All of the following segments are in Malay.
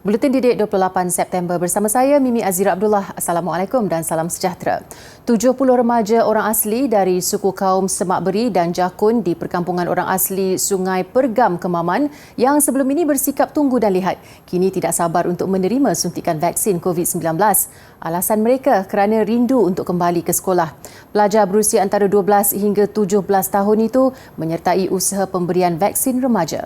Buletin Didik 28 September bersama saya Mimi Azira Abdullah. Assalamualaikum dan salam sejahtera. 70 remaja orang asli dari suku kaum Semak Beri dan Jakun di perkampungan orang asli Sungai Pergam, Kemaman yang sebelum ini bersikap tunggu dan lihat, kini tidak sabar untuk menerima suntikan vaksin COVID-19. Alasan mereka kerana rindu untuk kembali ke sekolah. Pelajar berusia antara 12 hingga 17 tahun itu menyertai usaha pemberian vaksin remaja.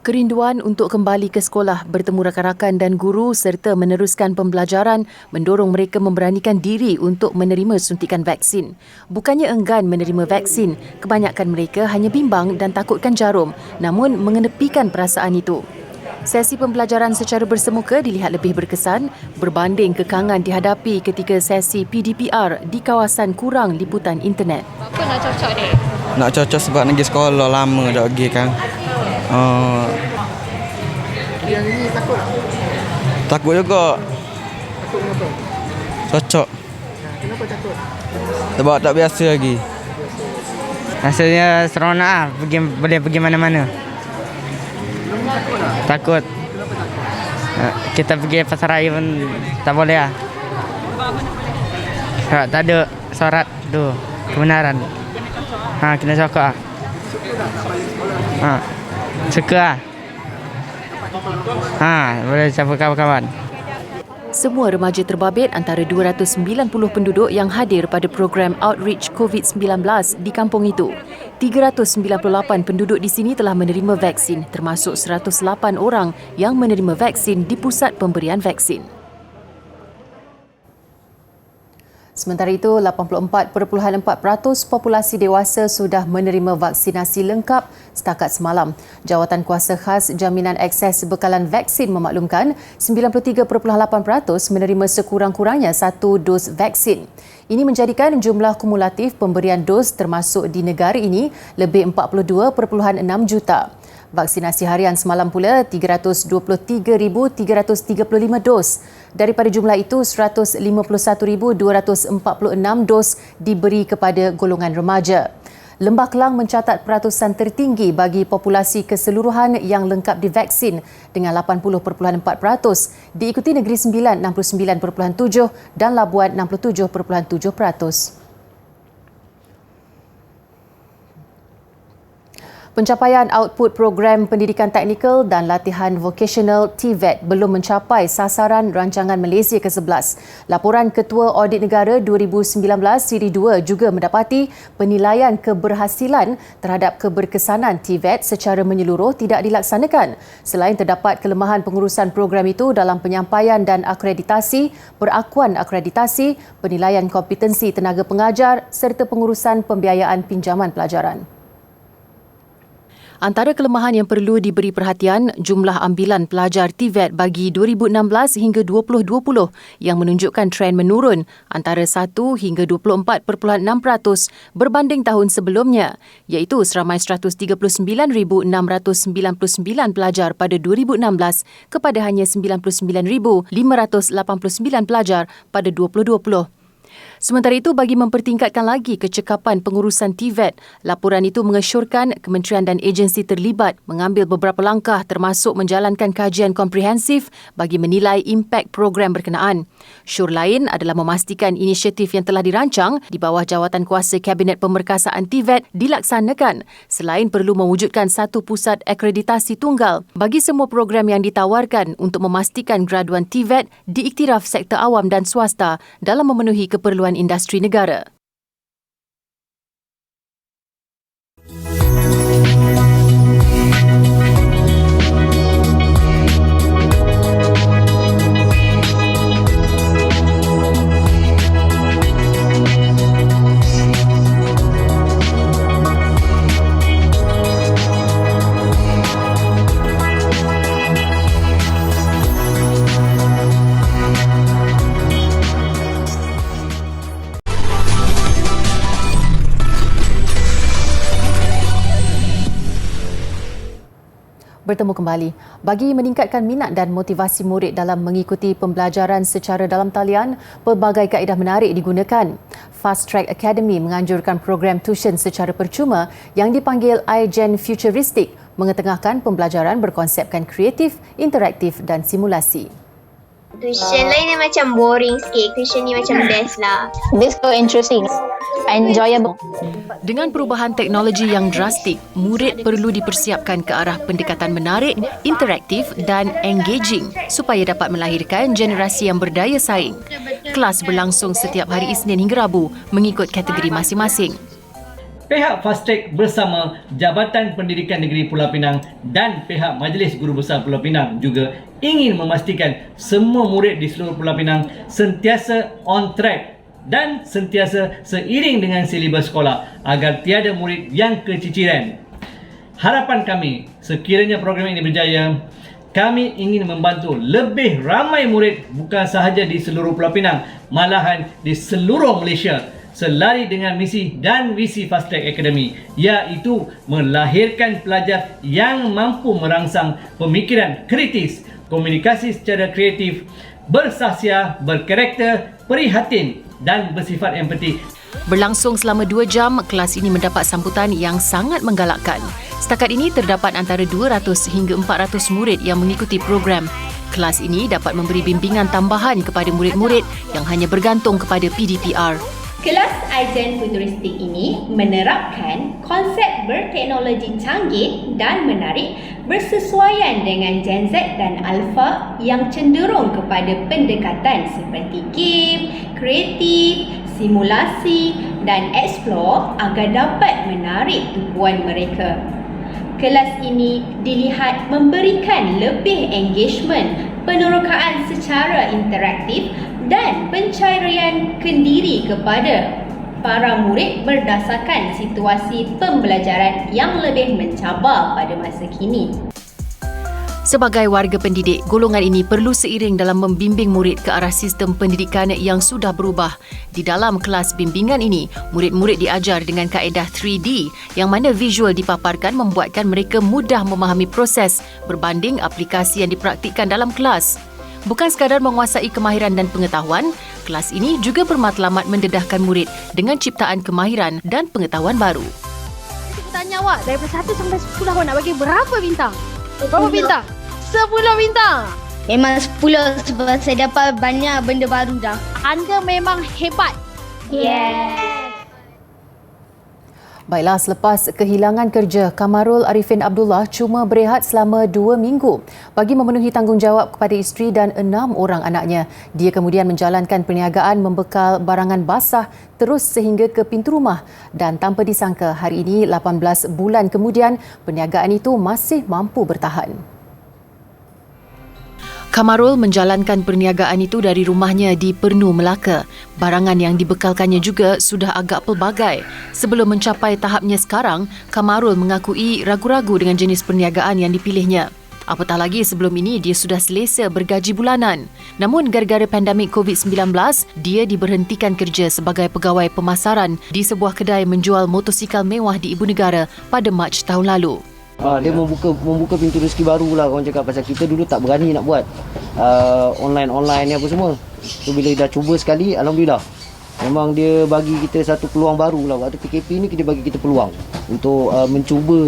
Kerinduan untuk kembali ke sekolah, bertemu rakan-rakan dan guru serta meneruskan pembelajaran mendorong mereka memberanikan diri untuk menerima suntikan vaksin. Bukannya enggan menerima vaksin, kebanyakan mereka hanya bimbang dan takutkan jarum, namun mengenepikan perasaan itu. Sesi pembelajaran secara bersemuka dilihat lebih berkesan berbanding kekangan dihadapi ketika sesi PDPR di kawasan kurang liputan internet. Apa nak cocok ni? Nak cocok sebab pergi sekolah lama dah pergi kan. Yang ini takut? Takut juga. Takut kenapa? Cocok. Kenapa takut? Sebab tak biasa lagi. Rasanya seronok lah, boleh pergi mana-mana. Takut. Kita pergi pasar raya pun tak boleh lah. Sebab tak ada syarat tu, kebenaran. Kena cokok lah. Suka lah. Boleh campur kawan-kawan. Semua remaja terbabit antara 290 penduduk yang hadir pada program Outreach COVID-19 di kampung itu. 398 penduduk di sini telah menerima vaksin, termasuk 108 orang yang menerima vaksin di pusat pemberian vaksin. Sementara itu, 84.4% populasi dewasa sudah menerima vaksinasi lengkap setakat semalam. Jawatan Kuasa Khas Jaminan Akses Bekalan Vaksin memaklumkan 93.8% menerima sekurang-kurangnya satu dos vaksin. Ini menjadikan jumlah kumulatif pemberian dos termasuk di negara ini lebih 42.6 juta. Vaksinasi harian semalam pula 323,335 dos. Daripada jumlah itu, 151,246 dos diberi kepada golongan remaja. Lembah Kelang mencatat peratusan tertinggi bagi populasi keseluruhan yang lengkap divaksin dengan 80.4%, diikuti Negeri Sembilan 69.7% dan Labuan 67.7%. Pencapaian output program pendidikan teknikal dan latihan vocational TVET belum mencapai sasaran rancangan Malaysia ke-11. Laporan Ketua Audit Negara 2019 Siri 2 juga mendapati penilaian keberhasilan terhadap keberkesanan TVET secara menyeluruh tidak dilaksanakan. Selain terdapat kelemahan pengurusan program itu dalam penyampaian dan akreditasi, perakuan akreditasi, penilaian kompetensi tenaga pengajar serta pengurusan pembiayaan pinjaman pelajaran. Antara kelemahan yang perlu diberi perhatian, jumlah ambilan pelajar TVET bagi 2016 hingga 2020 yang menunjukkan tren menurun antara 1 hingga 24.6% berbanding tahun sebelumnya, iaitu seramai 139,699 pelajar pada 2016 kepada hanya 99,589 pelajar pada 2020. Sementara itu, bagi mempertingkatkan lagi kecekapan pengurusan TVET, laporan itu mengesyorkan kementerian dan agensi terlibat mengambil beberapa langkah termasuk menjalankan kajian komprehensif bagi menilai impak program berkenaan. Syur lain adalah memastikan inisiatif yang telah dirancang di bawah jawatan kuasa Kabinet Pemerkasaan TVET dilaksanakan selain perlu mewujudkan satu pusat akreditasi tunggal bagi semua program yang ditawarkan untuk memastikan graduan TVET diiktiraf sektor awam dan swasta dalam memenuhi keperluan industri negara. Bertemu kembali. Bagi meningkatkan minat dan motivasi murid dalam mengikuti pembelajaran secara dalam talian, pelbagai kaedah menarik digunakan. Fast Track Academy menganjurkan program tuition secara percuma yang dipanggil iGen Futuristic mengetengahkan pembelajaran berkonsepkan kreatif, interaktif dan simulasi. Tuition lain yang macam boring sikit. Tuition ni macam best lah. This so interesting, enjoyable. Dengan perubahan teknologi yang drastik, murid perlu dipersiapkan ke arah pendekatan menarik, interaktif dan engaging supaya dapat melahirkan generasi yang berdaya saing. Kelas berlangsung setiap hari Isnin hingga Rabu mengikut kategori masing-masing. Pihak Fast-Track bersama Jabatan Pendidikan Negeri Pulau Pinang dan pihak Majlis Guru Besar Pulau Pinang juga ingin memastikan semua murid di seluruh Pulau Pinang sentiasa on track dan sentiasa seiring dengan silibus sekolah agar tiada murid yang keciciran. Harapan kami, sekiranya program ini berjaya, kami ingin membantu lebih ramai murid bukan sahaja di seluruh Pulau Pinang, malahan di seluruh Malaysia selari dengan misi dan visi Fast-Track Academy, iaitu melahirkan pelajar yang mampu merangsang pemikiran kritis, komunikasi secara kreatif, bersahsiah, berkarakter, prihatin dan bersifat empati. Berlangsung selama 2 jam, kelas ini mendapat sambutan yang sangat menggalakkan. Setakat ini terdapat antara 200 hingga 400 murid yang mengikuti program. Kelas ini dapat memberi bimbingan tambahan kepada murid-murid yang hanya bergantung kepada PDPR. Kelas Aizen Futuristik ini menerapkan konsep berteknologi canggih dan menarik bersesuaian dengan Gen Z dan Alpha yang cenderung kepada pendekatan seperti game, kreatif, simulasi dan explore agar dapat menarik tumpuan mereka. Kelas ini dilihat memberikan lebih engagement, penerokaan secara interaktif dan pencarian kendiri kepada para murid berdasarkan situasi pembelajaran yang lebih mencabar pada masa kini. Sebagai warga pendidik, golongan ini perlu seiring dalam membimbing murid ke arah sistem pendidikan yang sudah berubah. Di dalam kelas bimbingan ini, murid-murid diajar dengan kaedah 3D yang mana visual dipaparkan membuatkan mereka mudah memahami proses berbanding aplikasi yang dipraktikkan dalam kelas. Bukan sekadar menguasai kemahiran dan pengetahuan, kelas ini juga bermatlamat mendedahkan murid dengan ciptaan kemahiran dan pengetahuan baru. Saya tanya awak, daripada 1 sampai 10 awak nak bagi berapa bintang? Berapa bintang? 10 bintang. Memang 10 sebab saya dapat banyak benda baru dah. Anda memang hebat. Baiklah, selepas kehilangan kerja, Kamarul Arifin Abdullah cuma berehat selama 2 minggu bagi memenuhi tanggungjawab kepada isteri dan 6 orang anaknya. Dia kemudian menjalankan perniagaan membekal barangan basah terus sehingga ke pintu rumah dan tanpa disangka hari ini 18 bulan kemudian perniagaan itu masih mampu bertahan. Kamarul menjalankan perniagaan itu dari rumahnya di Pernu, Melaka. Barangan yang dibekalkannya juga sudah agak pelbagai. Sebelum mencapai tahapnya sekarang, Kamarul mengakui ragu-ragu dengan jenis perniagaan yang dipilihnya. Apatah lagi sebelum ini dia sudah selesa bergaji bulanan. Namun gara-gara pandemik COVID-19, dia diberhentikan kerja sebagai pegawai pemasaran di sebuah kedai menjual motosikal mewah di Ibu Negara pada Mac tahun lalu. Dia membuka pintu rezeki baru lah, orang cakap, pasal kita dulu tak berani nak buat online ni apa semua. So bila dah cuba sekali, alhamdulillah. Memang dia bagi kita satu peluang baru lah. Waktu PKP ni dia bagi kita peluang untuk mencuba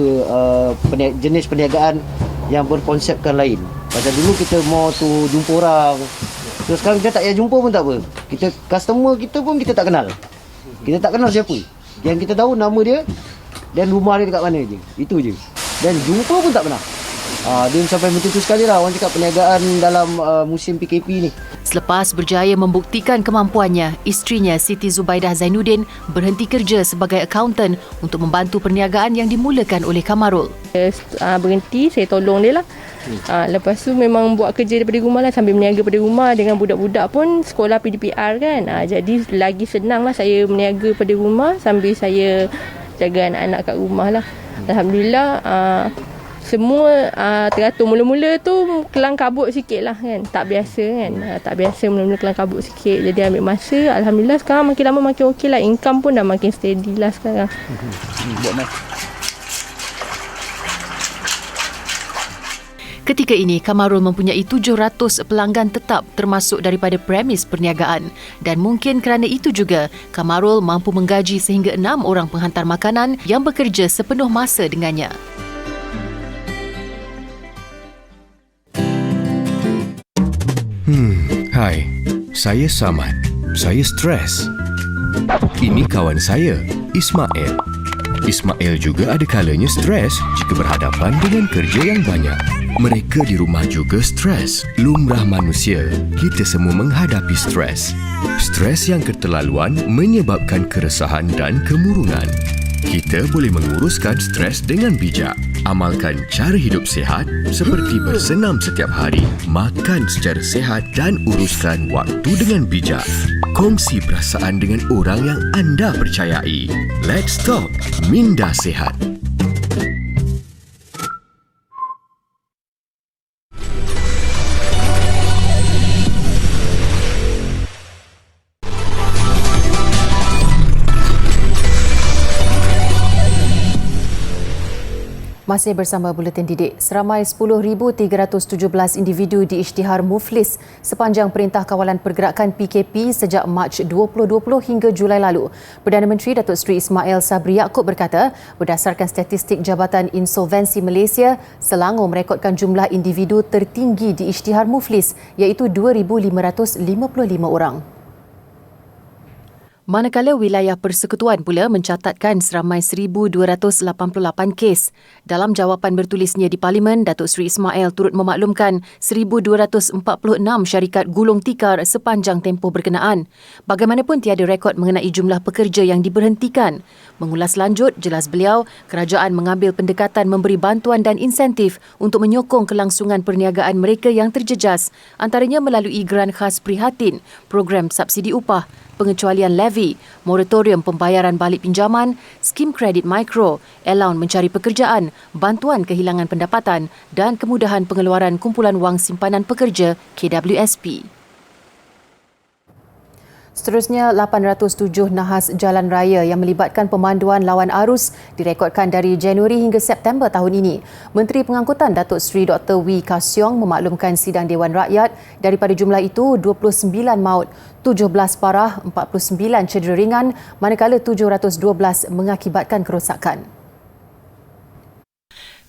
jenis perniagaan yang berkonsepkan lain. Pasal dulu kita mau tu jumpa orang. So sekarang kita tak payah jumpa pun tak apa. Kita customer kita pun kita tak kenal. Kita tak kenal siapa. Yang kita tahu nama dia dan rumah dia dekat mana je. Itu je. Dan jumpa pun tak pernah. Dia sampai betul sekali lah orang cakap perniagaan dalam musim PKP ni. Selepas berjaya membuktikan kemampuannya, isterinya Siti Zubaidah Zainuddin berhenti kerja sebagai akauntan untuk membantu perniagaan yang dimulakan oleh Kamarul. Berhenti, saya tolong dia lah. Lepas tu memang buat kerja daripada rumah lah, sambil berniaga daripada rumah. Dengan budak-budak pun sekolah PDPR kan. Jadi lagi senang lah saya berniaga daripada rumah sambil saya jaga anak-anak kat rumah lah. Alhamdulillah, semua teratur. Mula-mula tu kelang kabut sikit lah kan. Tak biasa kan. Tak biasa mula-mula kelang kabut sikit. Jadi ambil masa. Alhamdulillah sekarang makin lama makin okey lah. Income pun dah makin steady lah sekarang. Ketika ini, Kamarul mempunyai 700 pelanggan tetap termasuk daripada premis perniagaan. Dan mungkin kerana itu juga, Kamarul mampu menggaji sehingga 6 orang penghantar makanan yang bekerja sepenuh masa dengannya. Hai, saya Samad. Saya stres. Ini kawan saya, Ismail. Ismail juga ada kalanya stres jika berhadapan dengan kerja yang banyak. Mereka di rumah juga stres. Lumrah manusia, kita semua menghadapi stres. Stres yang keterlaluan menyebabkan keresahan dan kemurungan. Kita boleh menguruskan stres dengan bijak. Amalkan cara hidup sihat seperti bersenam setiap hari, makan secara sihat dan uruskan waktu dengan bijak. Kongsi perasaan dengan orang yang anda percayai. Let's talk Minda Sihat. Masih bersama Buletin Didik, seramai 10,317 individu diisytihar muflis sepanjang Perintah Kawalan Pergerakan PKP sejak Mac 2020 hingga Julai lalu. Perdana Menteri Datuk Seri Ismail Sabri Yaakob berkata, berdasarkan statistik Jabatan Insolvensi Malaysia, Selangor merekodkan jumlah individu tertinggi diisytihar muflis iaitu 2,555 orang. Manakala wilayah persekutuan pula mencatatkan seramai 1,288 kes. Dalam jawapan bertulisnya di Parlimen, Datuk Seri Ismail turut memaklumkan 1,246 syarikat gulung tikar sepanjang tempoh berkenaan. Bagaimanapun tiada rekod mengenai jumlah pekerja yang diberhentikan. Mengulas lanjut, jelas beliau, kerajaan mengambil pendekatan memberi bantuan dan insentif untuk menyokong kelangsungan perniagaan mereka yang terjejas, antaranya melalui geran khas prihatin, program subsidi upah, pengecualian levy, moratorium pembayaran balik pinjaman, skim kredit mikro, allowance mencari pekerjaan, bantuan kehilangan pendapatan dan kemudahan pengeluaran kumpulan wang simpanan pekerja KWSP. Seterusnya, 807 nahas jalan raya yang melibatkan pemanduan lawan arus direkodkan dari Januari hingga September tahun ini. Menteri Pengangkutan Datuk Seri Dr. Wee Ka Siong memaklumkan sidang Dewan Rakyat daripada jumlah itu 29 maut, 17 parah, 49 cedera ringan, manakala 712 mengakibatkan kerosakan.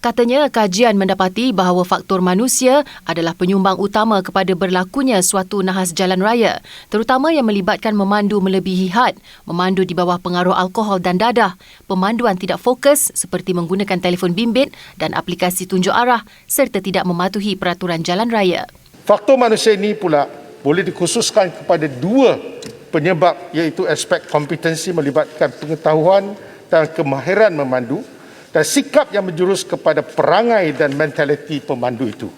Katanya, kajian mendapati bahawa faktor manusia adalah penyumbang utama kepada berlakunya suatu nahas jalan raya, terutama yang melibatkan memandu melebihi had, memandu di bawah pengaruh alkohol dan dadah, pemanduan tidak fokus seperti menggunakan telefon bimbit dan aplikasi tunjuk arah serta tidak mematuhi peraturan jalan raya. Faktor manusia ini pula boleh dikhususkan kepada dua penyebab, iaitu aspek kompetensi melibatkan pengetahuan dan kemahiran memandu dan sikap yang menjurus kepada perangai dan mentaliti pemandu itu.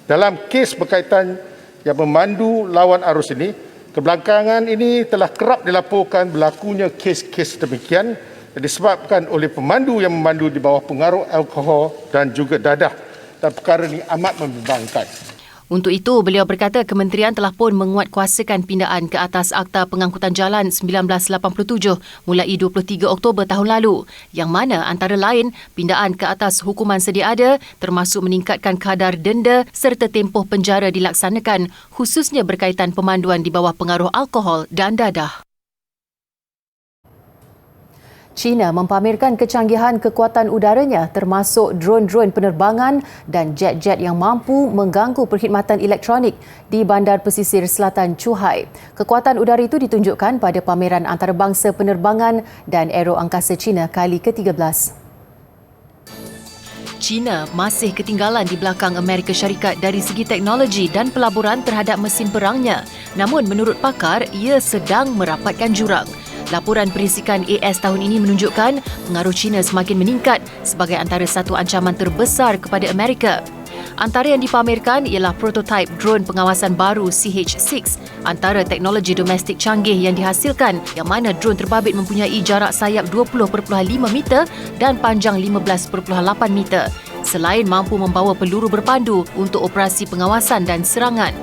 Dalam kes berkaitan yang memandu lawan arus ini, kebelakangan ini telah kerap dilaporkan berlakunya kes-kes demikian yang disebabkan oleh pemandu yang memandu di bawah pengaruh alkohol dan juga dadah, dan perkara ini amat membimbangkan. Untuk itu, beliau berkata kementerian telah pun menguatkuasakan pindaan ke atas Akta Pengangkutan Jalan 1987 mulai 23 Oktober tahun lalu, yang mana antara lain pindaan ke atas hukuman sedia ada termasuk meningkatkan kadar denda serta tempoh penjara dilaksanakan, khususnya berkaitan pemanduan di bawah pengaruh alkohol dan dadah. China mempamerkan kecanggihan kekuatan udaranya termasuk drone-drone penerbangan dan jet-jet yang mampu mengganggu perkhidmatan elektronik di Bandar Pesisir Selatan Chuhai. Kekuatan udara itu ditunjukkan pada pameran antarabangsa penerbangan dan aero angkasa China kali ke-13. China masih ketinggalan di belakang Amerika Syarikat dari segi teknologi dan pelaburan terhadap mesin perangnya. Namun menurut pakar, ia sedang merapatkan jurang. Laporan perisikan AS tahun ini menunjukkan pengaruh China semakin meningkat sebagai antara satu ancaman terbesar kepada Amerika. Antara yang dipamerkan ialah prototipe drone pengawasan baru CH-6, antara teknologi domestik canggih yang dihasilkan, yang mana drone terbabit mempunyai jarak sayap 20.5 meter dan panjang 15.8 meter, selain mampu membawa peluru berpandu untuk operasi pengawasan dan serangan.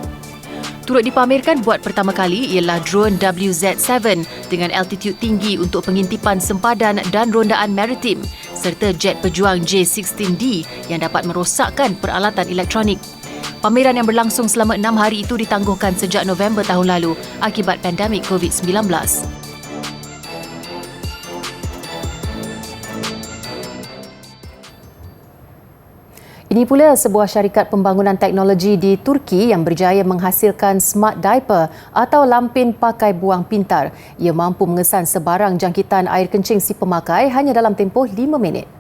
Turut dipamerkan buat pertama kali ialah drone WZ-7 dengan altitude tinggi untuk pengintipan sempadan dan rondaan maritim serta jet pejuang J-16D yang dapat merosakkan peralatan elektronik. Pameran yang berlangsung selama 6 hari itu ditangguhkan sejak November tahun lalu akibat pandemik COVID-19. Ini pula sebuah syarikat pembangunan teknologi di Turki yang berjaya menghasilkan smart diaper atau lampin pakai buang pintar. Ia mampu mengesan sebarang jangkitan air kencing si pemakai hanya dalam tempoh 5 minit.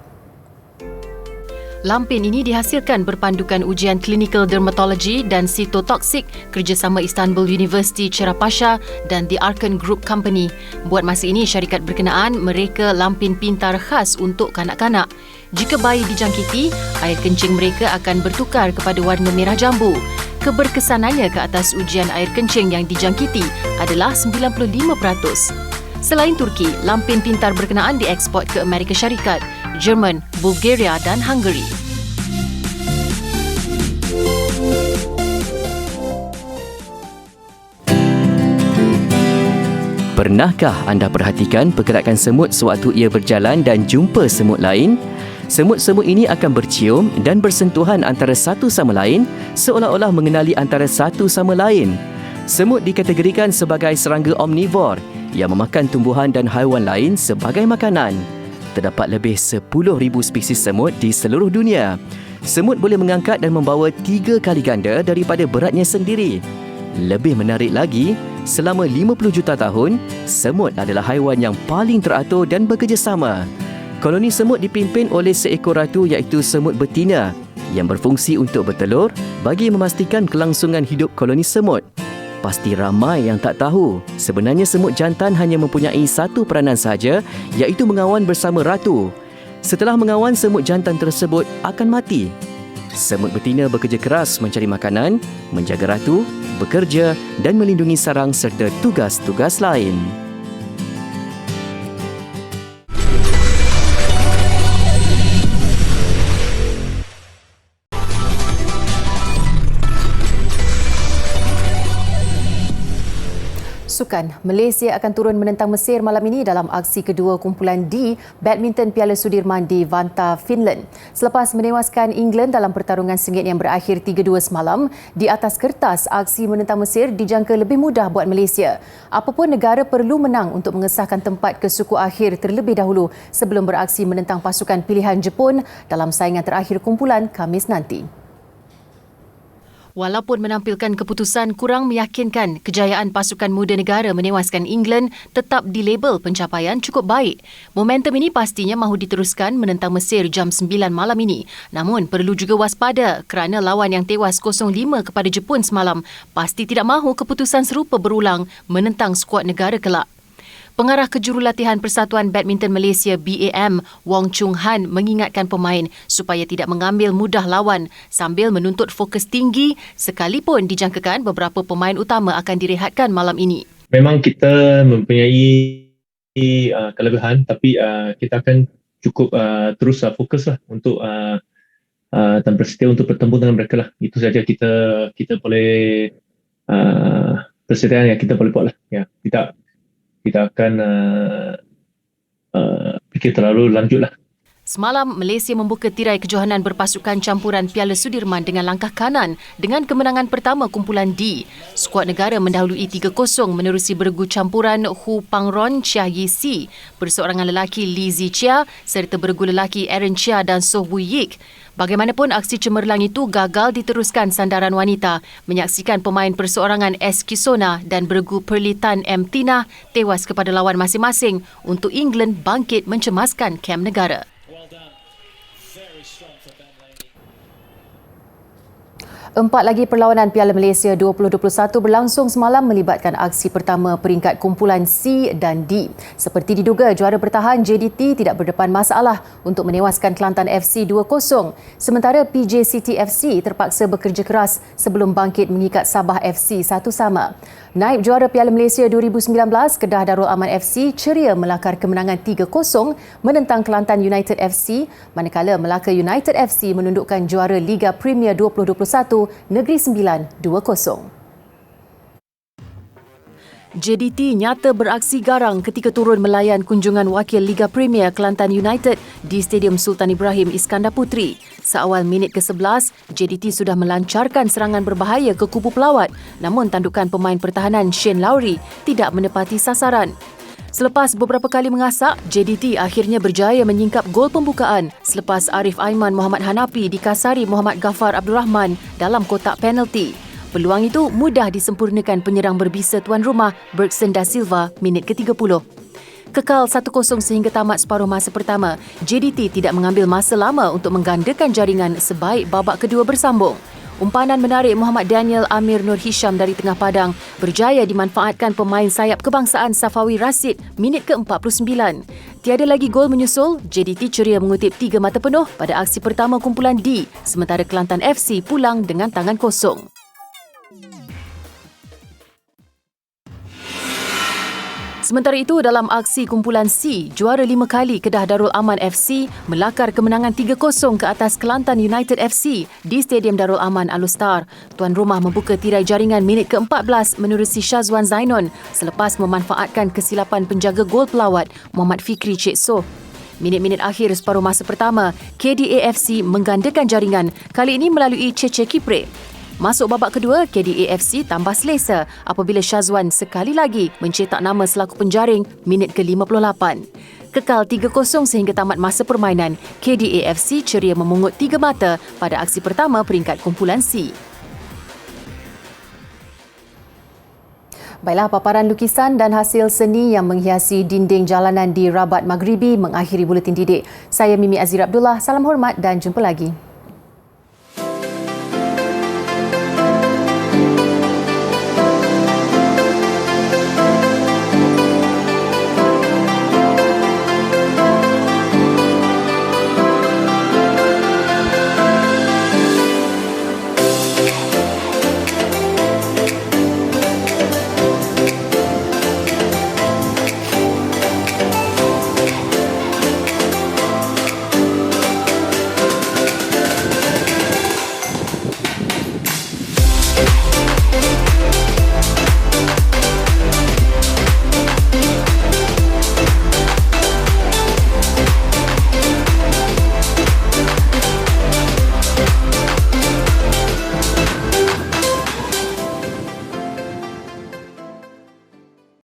Lampin ini dihasilkan berpandukan ujian klinikal dermatologi dan sitotoksik kerjasama Istanbul University Cerrahpaşa dan The Arkan Group Company. Buat masa ini, syarikat berkenaan mereka lampin pintar khas untuk kanak-kanak. Jika bayi dijangkiti, air kencing mereka akan bertukar kepada warna merah jambu. Keberkesanannya ke atas ujian air kencing yang dijangkiti adalah 95%. Selain Turki, lampin pintar berkenaan dieksport ke Amerika Syarikat, Jerman, Bulgaria dan Hungary. Pernahkah anda perhatikan pergerakan semut sewaktu ia berjalan dan jumpa semut lain? Semut-semut ini akan bercium dan bersentuhan antara satu sama lain seolah-olah mengenali antara satu sama lain. Semut dikategorikan sebagai serangga omnivor yang memakan tumbuhan dan haiwan lain sebagai makanan. Terdapat lebih 10,000 spesies semut di seluruh dunia. Semut boleh mengangkat dan membawa 3 kali ganda daripada beratnya sendiri. Lebih menarik lagi, selama 50 juta tahun, semut adalah haiwan yang paling teratur dan bekerjasama. Koloni semut dipimpin oleh seekor ratu iaitu semut betina yang berfungsi untuk bertelur bagi memastikan kelangsungan hidup koloni semut. Pasti ramai yang tak tahu, sebenarnya semut jantan hanya mempunyai satu peranan sahaja iaitu mengawan bersama ratu. Setelah mengawan, semut jantan tersebut akan mati. Semut betina bekerja keras mencari makanan, menjaga ratu, bekerja dan melindungi sarang serta tugas-tugas lain. Sukan, Malaysia akan turun menentang Mesir malam ini dalam aksi kedua kumpulan D Badminton Piala Sudirman di Vantaa, Finland. Selepas menewaskan England dalam pertarungan sengit yang berakhir 3-2 semalam, di atas kertas aksi menentang Mesir dijangka lebih mudah buat Malaysia. Apapun negara perlu menang untuk mengesahkan tempat ke suku akhir terlebih dahulu sebelum beraksi menentang pasukan pilihan Jepun dalam saingan terakhir kumpulan Khamis nanti. Walaupun menampilkan keputusan kurang meyakinkan, kejayaan pasukan muda negara menewaskan England tetap dilabel pencapaian cukup baik. Momentum ini pastinya mahu diteruskan menentang Mesir jam 9 malam ini. Namun perlu juga waspada kerana lawan yang tewas 0-5 kepada Jepun semalam pasti tidak mahu keputusan serupa berulang menentang skuad negara kelak. Pengarah Kejurulatihan Persatuan Badminton Malaysia BAM, Wong Chung Han mengingatkan pemain supaya tidak mengambil mudah lawan sambil menuntut fokus tinggi sekalipun dijangkakan beberapa pemain utama akan direhatkan malam ini. Memang kita mempunyai kelebihan tapi kita akan cukup terus fokuslah untuk dan bersedia untuk bertemu dengan mereka lah. Itu saja kita boleh persediaan yang kita boleh buat lah. Ya, kita akan fikir terlalu lanjut lah. Semalam, Malaysia membuka tirai kejohanan berpasukan campuran Piala Sudirman dengan langkah kanan dengan kemenangan pertama kumpulan D. Skuad negara mendahului 3-0 menerusi beregu campuran Hu Pangron Chia Yi Si, perseorangan lelaki Lee Zi Chia serta beregu lelaki Aaron Chia dan Soh Woo Yik. Bagaimanapun, aksi cemerlang itu gagal diteruskan sandaran wanita menyaksikan pemain perseorangan S. Kisona dan beregu Perli Tan M. Tina tewas kepada lawan masing-masing untuk England bangkit mencemaskan kem negara. Empat lagi perlawanan Piala Malaysia 2021 berlangsung semalam melibatkan aksi pertama peringkat kumpulan C dan D. Seperti diduga, juara bertahan JDT tidak berdepan masalah untuk menewaskan Kelantan FC 2-0. Sementara PJ City FC terpaksa bekerja keras sebelum bangkit mengikat Sabah FC 1-1. Naib juara Piala Malaysia 2019, Kedah Darul Aman FC ceria melakar kemenangan 3-0 menentang Kelantan United FC, manakala Melaka United FC menundukkan juara Liga Premier 2021 Negeri Sembilan 2-0. JDT nyata beraksi garang ketika turun melayan kunjungan wakil Liga Premier Kelantan United di Stadium Sultan Ibrahim Iskandar Puteri. Seawal minit ke-11, JDT sudah melancarkan serangan berbahaya ke kubu pelawat, namun tandukan pemain pertahanan Shane Lowry tidak menepati sasaran. Selepas beberapa kali mengasak, JDT akhirnya berjaya menyingkap gol pembukaan selepas Arif Aiman Muhammad Hanapi dikasari Muhammad Ghaffar Abdul Rahman dalam kotak penalti. Peluang itu mudah disempurnakan penyerang berbisa tuan rumah Bergson Da Silva minit ke-30. Kekal 1-0 sehingga tamat separuh masa pertama, JDT tidak mengambil masa lama untuk menggandakan jaringan sebaik babak kedua bersambung. Umpanan menarik Muhammad Daniel Amir Nur Hisham dari tengah padang berjaya dimanfaatkan pemain sayap kebangsaan Safawi Rashid minit ke-49. Tiada lagi gol menyusul, JDT ceria mengutip 3 mata penuh pada aksi pertama kumpulan D, sementara Kelantan FC pulang dengan tangan kosong. Sementara itu, dalam aksi kumpulan C, juara 5 kali Kedah Darul Aman FC melakar kemenangan 3-0 ke atas Kelantan United FC di Stadium Darul Aman Al-Ustar. Tuan rumah membuka tirai jaringan minit ke-14 menerusi Syazwan Zainon selepas memanfaatkan kesilapan penjaga gol pelawat Muhammad Fikri Cik Soh. Minit-minit akhir separuh masa pertama, KDA FC menggandakan jaringan, kali ini melalui Cece Kipre. Masuk babak kedua, KDA FC tambah selesa apabila Syazwan sekali lagi mencetak nama selaku penjaring minit ke-58. Kekal 3-0 sehingga tamat masa permainan, KDA FC ceria memungut 3 mata pada aksi pertama peringkat kumpulan C. Baiklah, paparan lukisan dan hasil seni yang menghiasi dinding jalanan di Rabat Maghribi mengakhiri Buletin Didik. Saya Mimi Azira Abdullah, salam hormat dan jumpa lagi.